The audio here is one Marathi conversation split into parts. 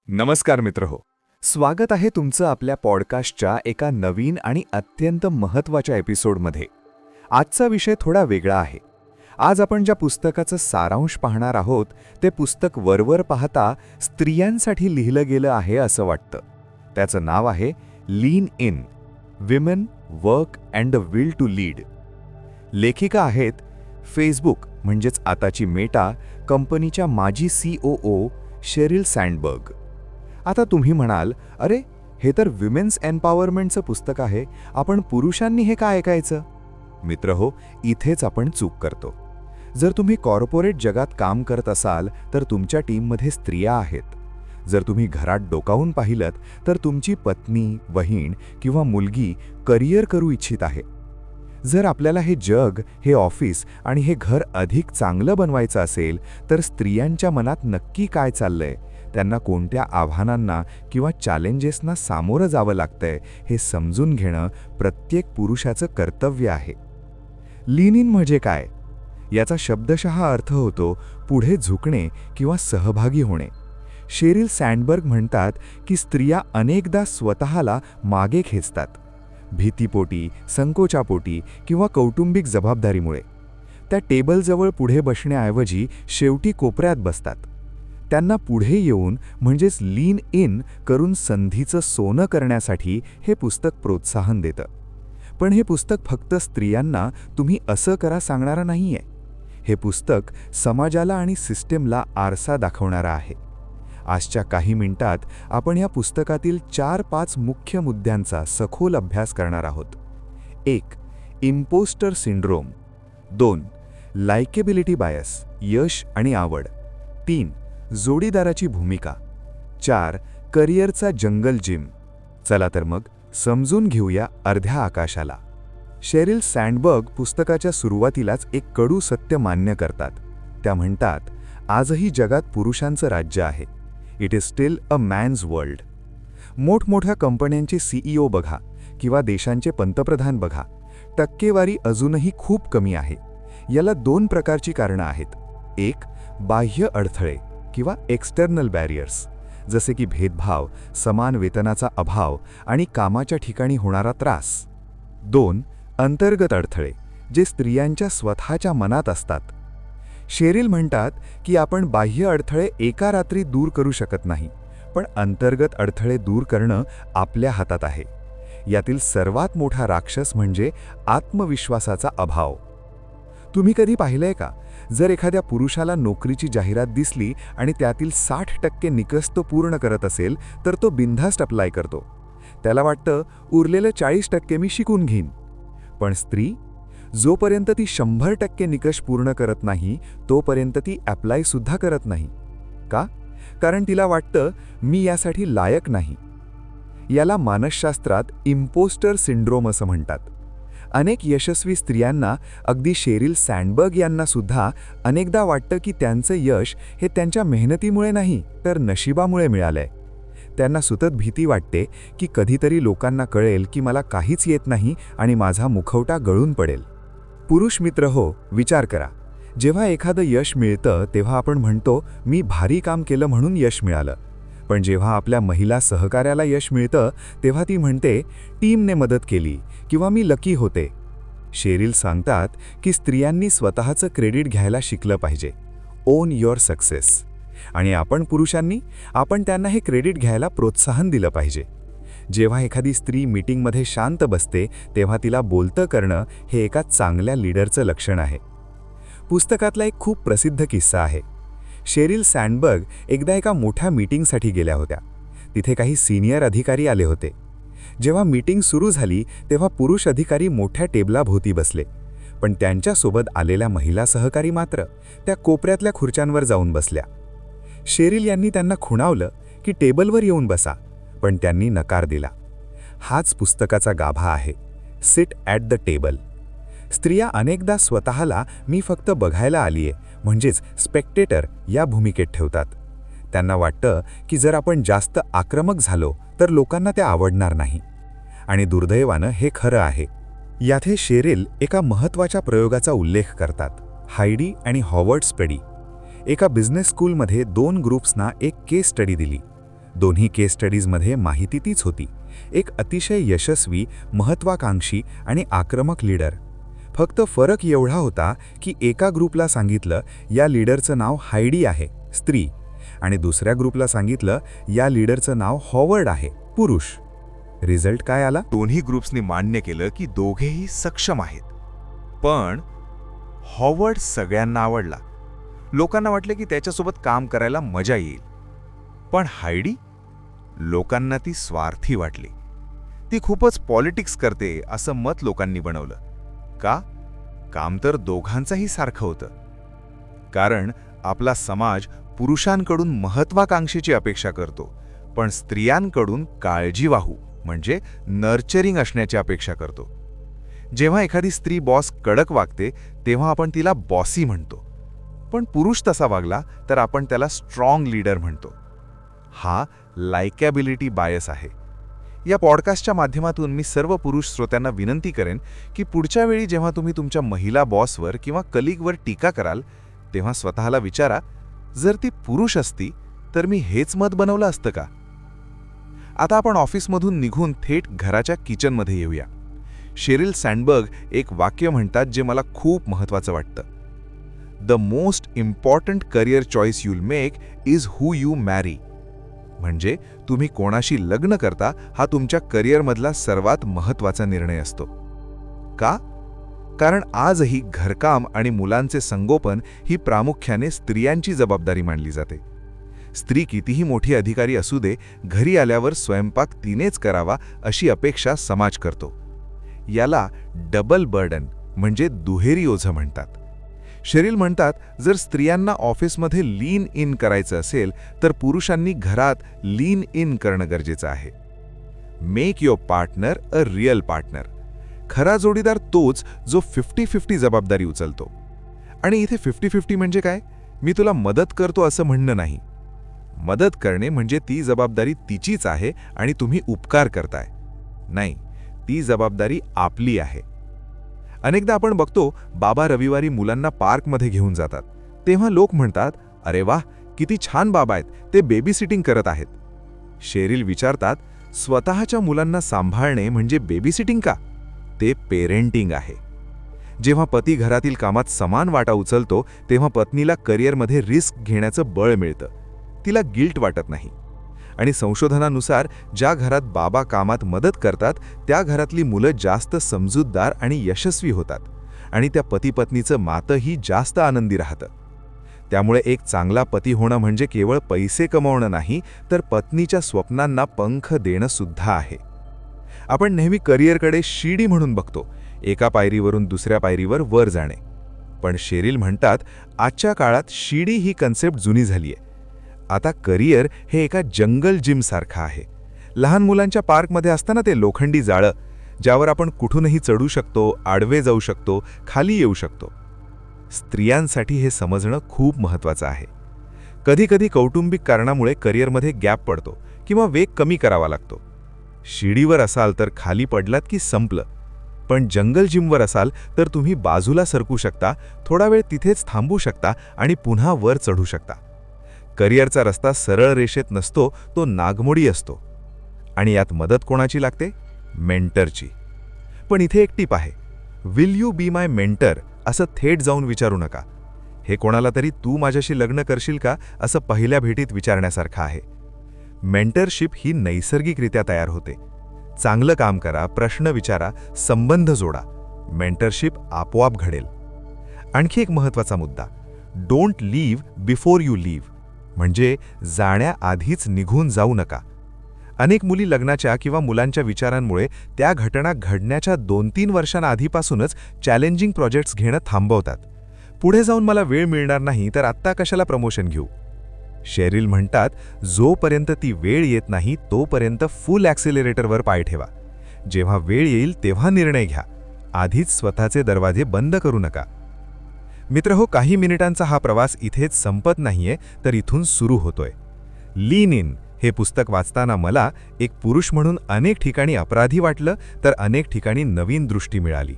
नमस्कार मित्रहो, स्वागत आहे तुमचं आपल्या पॉडकास्टच्या एका नवीन आणि अत्यंत महत्त्वाच्या एपिसोडमध्ये. आजचा विषय थोडा वेगळा आहे. आज आपण ज्या पुस्तकाचं सारांश पाहणार आहोत ते पुस्तक वरवर पाहता स्त्रियांसाठी लिहिलं गेलं आहे असं वाटतं. त्याचं नाव आहे lean in, women, work and the will to lead. लेखिका आहेत फेसबुक म्हणजेच आताची मेटा कंपनीच्या माजी COO शेरिल सँडबर्ग. आता तुम्ही म्हणाल, अरे हे तर विमेन्स एम्पॉवरमेंटचं पुस्तक आहे, आपण पुरुषांनी हे काय ऐकायचं? मित्रहो, इथेच आपण चूक करतो. जर तुम्ही कॉर्पोरेट जगात काम करत असाल तर तुमच्या टीममध्ये स्त्रिया आहेत. जर तुम्ही घरात डोकावून पाहिलत तर तुमची पत्नी, बहीण किंवा मुलगी करिअर करू इच्छित आहे. जर आपल्याला हे जग, हे ऑफिस आणि हे घर अधिक चांगलं बनवायचं असेल तर स्त्रियांच्या मनात नक्की काय चाललंय, त्यांना कोणत्या आव्हानांना किंवा चॅलेंजेसना सामोरं जावं लागतंय हे समजून घेणं प्रत्येक पुरुषाचं कर्तव्य आहे. लीन इन म्हणजे काय? याचा शब्दशः अर्थ होतो पुढे झुकणे किंवा सहभागी होणे. शेरिल सँडबर्ग म्हणतात की स्त्रिया अनेकदा स्वतःला मागे खेचतात, भीतीपोटी, संकोचापोटी किंवा कौटुंबिक जबाबदारीमुळे. त्या टेबलजवळ पुढे बसण्याऐवजी शेवटी कोपऱ्यात बसतात. त्यांना पुढे येऊन म्हणजेच लीन इन करून संधीचं सोनं करण्यासाठी हे पुस्तक प्रोत्साहन देतं. पण हे पुस्तक फक्त स्त्रियांना तुम्ही असं करा सांगणारं नाहीये. हे पुस्तक समाजाला आणि सिस्टीमला आरसा दाखवणारं आहे. आजच्या काही मिनिटात आपण या पुस्तकातील 4-5 मुख्य मुद्द्यांचा सखोल अभ्यास करणार आहोत. 1. Impostor syndrome. 2. लायकेबिलिटी बायस, यश आणि आवड. 3. जोडीदाराची भूमिका. 4. करिअरचा जंगल जिम. चला तर मग समजून घेऊया अर्ध्या आकाशाला. शेरिल सँडबर्ग पुस्तकाच्या सुरुवातीलाच एक कडू सत्य मान्य करतात. त्या म्हणतात, आजही जगात पुरुषांचं राज्य आहे. It is still a man's world. मोठमोठ्या कंपन्यांचे CEO बघा किंवा देशांचे पंतप्रधान बघा, टक्केवारी अजूनही खूप कमी आहे. याला 2 प्रकारची कारणं आहेत. 1. बाह्य अडथळे किंवा एक्सटर्नल बॅरियर्स, जसे की भेदभाव, समान वेतनाचा अभाव आणि कामाच्या ठिकाणी होणारा त्रास. 2. अंतर्गत अडथळे, जे स्त्रियांच्या स्वतःच्या मनात असतात. शेरिल म्हणतात की आपण बाह्य अडथळे एका रात्री दूर करू शकत नाही, पण अंतर्गत अडथळे दूर करणं आपल्या हातात आहे. यातील सर्वात मोठा राक्षस म्हणजे आत्मविश्वासाचा अभाव. तुम्ही कधी पाहिलंय का, जर एखाद्या पुरुषाला नोकरीची जाहिरात दिसली आणि त्यातील 60% निकष तो पूर्ण करत असेल तर तो बिनधास्त अप्लाय करतो. त्याला वाटतं उरलेलं 40% मी शिकून घेईन. पण स्त्री, जोपर्यंत ती 100% निकष पूर्ण करत नाही तोपर्यंत ती अप्लाय सुद्धा करत नाही. का? कारण तिला वाटतं मी यासाठी लायक नाही. याला मानसशास्त्रात इम्पोस्टर सिंड्रोम असं म्हणतात. अनेक यशस्वी स्त्रियांना, अगदी शेरिल सँडबर्ग यांना सुद्धा अनेकदा वाटतं की त्यांचं यश हे त्यांच्या मेहनतीमुळे नाही तर नशिबामुळे मिळालंय. त्यांना सतत भीती वाटते की कधीतरी लोकांना कळेल की मला काहीच येत नाही आणि माझा मुखवटा गळून पडेल. पुरुष मित्र हो, विचार करा. जेव्हा एखादं यश मिळतं तेव्हा आपण म्हणतो मी भारी काम केलं म्हणून यश मिळालं. पण जेव्हा आपल्या महिला सहकार्याला यश मिळतं तेव्हा ती म्हणते टीमने मदत केली किंवा मी लकी होते. शेरिल सांगतात की स्त्रियांनी स्वतःचं क्रेडिट घ्यायला शिकलं पाहिजे. On your success. आणि आपण पुरुषांनी, आपण त्यांना हे क्रेडिट घ्यायला प्रोत्साहन दिलं पाहिजे. जेव्हा एखादी स्त्री मीटिंगमध्ये शांत बसते तेव्हा तिला बोलतं करणं हे एका चांगल्या लीडरचं लक्षण आहे. पुस्तकातला एक खूप प्रसिद्ध किस्सा आहे. शेरिल सँडबर्ग एकदा एका मोठ्या मीटिंगसाठी गेल्या होत्या. तिथे काही सिनियर अधिकारी आले होते. जेव्हा मीटिंग सुरू झाली तेव्हा पुरुष अधिकारी मोठ्या टेबलाभोवती बसले, पण त्यांच्यासोबत आलेल्या महिला सहकारी मात्र त्या कोपऱ्यातल्या खुर्च्यांवर जाऊन बसल्या. शेरिल यांनी त्यांना खुणावलं की टेबलवर येऊन बसा, पण त्यांनी नकार दिला. हाच पुस्तकाचा गाभा आहे. Sit at the table. स्त्रिया अनेकदा स्वतःला मी फक्त बघायला आलीये म्हणजेच स्पेक्टेटर या भूमिकेत ठेवतात. त्यांना वाटतं की जर आपण जास्त आक्रमक झालो तर लोकांना ते आवडणार नाही. आणि दुर्दैवानं हे खरं आहे. याथे शेरिल एका महत्त्वाच्या प्रयोगाचा उल्लेख करतात. हायडी आणि हॉवर्ड स्पेडी. एका बिझनेस स्कूलमध्ये 2 ग्रुप्सना एक केस स्टडी दिली. दोन्ही केस स्टडीजमध्ये माहिती तीच होती, एक अतिशय यशस्वी, महत्वाकांक्षी आणि आक्रमक लीडर. फक्त फरक एवढा होता की एका ग्रुपला सांगितलं या लीडरचं नाव हायडी आहे, स्त्री, आणि दुसऱ्या ग्रुपला सांगितलं या लीडरचं नाव हॉवर्ड आहे, पुरुष. रिझल्ट काय आला? दोन्ही ग्रुप्सनी मान्य केलं की दोघेही सक्षम आहेत. पण हॉवर्ड सगळ्यांना आवडला. लोकांना वाटले की त्याच्यासोबत काम करायला मजा येईल. पण हायडी, लोकांना ती स्वार्थी वाटली. ती खूपच पॉलिटिक्स करते असं मत लोकांनी बनवलं. का? काम तर दोघांचंही सारखं होतं. कारण आपला समाज पुरुषांकडून महत्वाकांक्षेची अपेक्षा करतो, पण स्त्रियांकडून काळजीवाहू म्हणजे नर्चरिंग असण्याची अपेक्षा करतो. जेव्हा एखादी स्त्री बॉस कडक वागते तेव्हा आपण तिला बॉसी म्हणतो, पण पुरुष तसा वागला तर आपण त्याला स्ट्रॉंग लीडर म्हणतो. हा लायकॅबिलिटी बायस आहे. या पॉडकास्टच्या माध्यमातून मी सर्व पुरुष श्रोत्यांना विनंती करेन की पुढच्या वेळी जेव्हा तुम्ही तुमच्या महिला बॉसवर किंवा कलीगवर टीका कराल तेव्हा स्वतःला विचारा, जर ती पुरुष असती तर मी हेच मत बनवलं असतं का? आता आपण ऑफिसमधून निघून थेट घराच्या किचनमध्ये येऊया. शेरिल सँडबर्ग एक वाक्य म्हणतात जे मला खूप महत्त्वाचं वाटतं. The most important career choice Yule make is who you marry. म्हणजे तुम्ही कोणाशी लग्न करता हा तुमच्या करिअरमधला सर्वात महत्त्वाचा निर्णय असतो. का? कारण आजही घरकाम आणि मुलांचे संगोपन ही प्रामुख्याने स्त्रियांची जबाबदारी मानली जाते. स्त्री कितीही मोठी अधिकारी असू दे, घरी आल्यावर स्वयंपाक तिनेच करावा अशी अपेक्षा समाज करतो. याला डबल बर्डन म्हणजे दुहेरी ओझं म्हणतात. शेरिल म्हणतात, जर स्त्रियांना ऑफिसमध्ये लीन इन करायचं असेल तर पुरुषांनी घरात लीन इन करणं गरजेचं आहे. Make your partner a real partner. खरा जोडीदार तोच जो 50-50 जबाबदारी उचलतो. आणि इथे 50-50 म्हणजे काय? मी तुला मदत करतो असं म्हणणं नाही. मदत करणे म्हणजे ती जबाबदारी तिचीच आहे आणि तुम्ही उपकार करताय. नाही, ती जबाबदारी आपली आहे. अनेकदा आपण बघतो बाबा रविवारी मुलांना पार्कमध्ये घेऊन जातात, तेव्हा लोक म्हणतात, अरे वाह, किती छान बाबा आहेत, ते बेबी सिटिंग करत आहेत. शेरिल विचारतात, स्वतःच्या मुलांना सांभाळणे म्हणजे बेबी सिटिंग का? ते पेरेंटिंग आहे. जेव्हा पती घरातील कामात समान वाटा उचलतो तेव्हा पत्नीला करिअरमध्ये रिस्क घेण्याचं बळ मिळतं. तिला गिल्ट वाटत नाही. आणि संशोधनानुसार ज्या घरात बाबा कामात मदत करतात त्या घरातली मुलं जास्त समजूतदार आणि यशस्वी होतात आणि त्या पती-पत्नीचं नातंही जास्त आनंदी राहतं. त्यामुळे एक चांगला पती होणं म्हणजे केवळ पैसे कमावणं नाही, तर पत्नीच्या स्वप्नांना पंख देणं सुद्धा आहे. आपण नेहमी करिअरकडे शिडी म्हणून बघतो, एका पायरीवरून दुसऱ्या पायरीवर वर जाणे. पण शेरिल म्हणतात, आजच्या काळात शिडी ही कन्सेप्ट जुनी झालीये. आता करिअर हे एका जंगल जिमसारखं आहे. लहान मुलांच्या पार्कमध्ये असताना ते लोखंडी जाळं, ज्यावर आपण कुठूनही चढू शकतो, आडवे जाऊ शकतो, खाली येऊ शकतो. स्त्रियांसाठी हे समजणं खूप महत्त्वाचं आहे. कधीकधी कौटुंबिक कारणामुळे करिअरमध्ये गॅप पडतो किंवा वेग कमी करावा लागतो. शिडीवर असाल तर खाली पडलात की संपलं. पण जंगल जिमवर असाल तर तुम्ही बाजूला सरकू शकता, थोडा वेळ तिथेच थांबू शकता आणि पुन्हा वर चढू शकता. करिअरचा रस्ता सरळ रेषेत नसतो, तो नागमोडी असतो. आणि यात मदत कोणाची लागते? मेंटरची. पण इथे एक टीप आहे, will you be my mentor असं थेट जाऊन विचारू नका. हे कोणाला तरी तू माझ्याशी लग्न करशील का असं पहिल्या भेटीत विचारण्यासारखं आहे. मेंटरशिप ही नैसर्गिकरित्या तयार होते. चांगलं काम करा, प्रश्न विचारा, संबंध जोडा, मेंटरशिप आपोआप घडेल. आणखी एक महत्त्वाचा मुद्दा, don't leave before you leave, म्हणजे जाण्याआधीच निघून जाऊ नका. अनेक मुली लग्नाच्या किंवा मुलांच्या विचारांमुळे त्या घटना घडण्याच्या 2-3 वर्षांआधीपासूनच चॅलेंजिंग प्रोजेक्ट्स घेणं थांबवतात. पुढे जाऊन मला वेळ मिळणार नाही तर आत्ता कशाला प्रमोशन घेऊ. शेरिल म्हणतात, जोपर्यंत ती वेळ येत नाही तोपर्यंत फुल ॲक्सिलरेटरवर पाय ठेवा. जेव्हा वेळ येईल तेव्हा निर्णय घ्या. आधीच स्वतःचे दरवाजे बंद करू नका. मित्रहो, काही मिनिटांचा हा प्रवास इथेच संपत नाहीये, तर इथून सुरू होतोय. लीन इन हे पुस्तक वाचताना मला एक पुरुष म्हणून अनेक ठिकाणी अपराधी वाटलं, तर अनेक ठिकाणी नवीन दृष्टी मिळाली.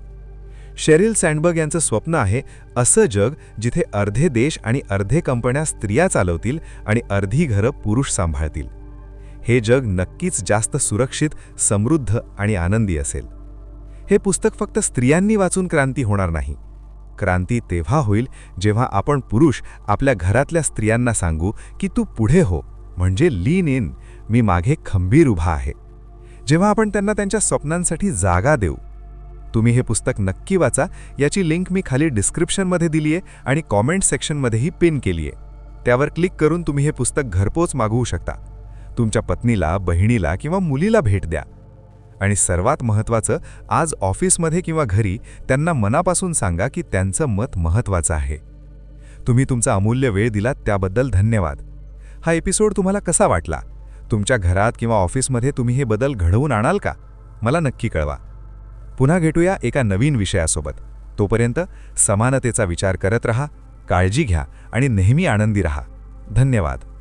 शेरिल सँडबर्ग यांचं स्वप्न आहे असं जग जिथे अर्धे देश आणि अर्धे कंपन्या स्त्रिया चालवतील आणि अर्धी घरं पुरुष सांभाळतील. हे जग नक्कीच जास्त सुरक्षित, समृद्ध आणि आनंदी असेल. हे पुस्तक फक्त स्त्रियांनी वाचून क्रांती होणार नाही. क्रांती तेव्हा होईल जेव्हा आपण पुरुष आपल्या घरातल्या स्त्रियांना सांगू की तू पुढे हो, म्हणजे लीन इन, मी मागे खंबीर उभा आहे. जेव्हा आपण त्यांना त्यांच्या स्वप्नांसाठी जागा देऊ. तुम्ही हे पुस्तक नक्की वाचा. याची लिंक मी खाली डिस्क्रिप्शनमध्ये दिली आहे आणि कॉमेंट सेक्शनमध्येही पिन केली आहे. त्यावर क्लिक करून तुम्ही हे पुस्तक घरपोच मागवू शकता. तुमच्या पत्नीला, बहिणीला किंवा मुलीला भेट द्या. आणि सर्वात महत्त्वाचं, आज ऑफिसमध्ये किंवा घरी त्यांना मनापासून सांगा की त्यांचं मत महत्त्वाचं आहे. तुम्ही तुमचा अमूल्य वेळ दिलात त्याबद्दल धन्यवाद. हा एपिसोड तुम्हाला कसा वाटला? तुमच्या घरात किंवा ऑफिसमध्ये तुम्ही हे बदल घडवून आणाल का? मला नक्की कळवा. पुन्हा भेटूया एका नवीन विषयासोबत. तोपर्यंत समानतेचा विचार करत रहा, काळजी घ्या आणि नेहमी आनंदी रहा. धन्यवाद.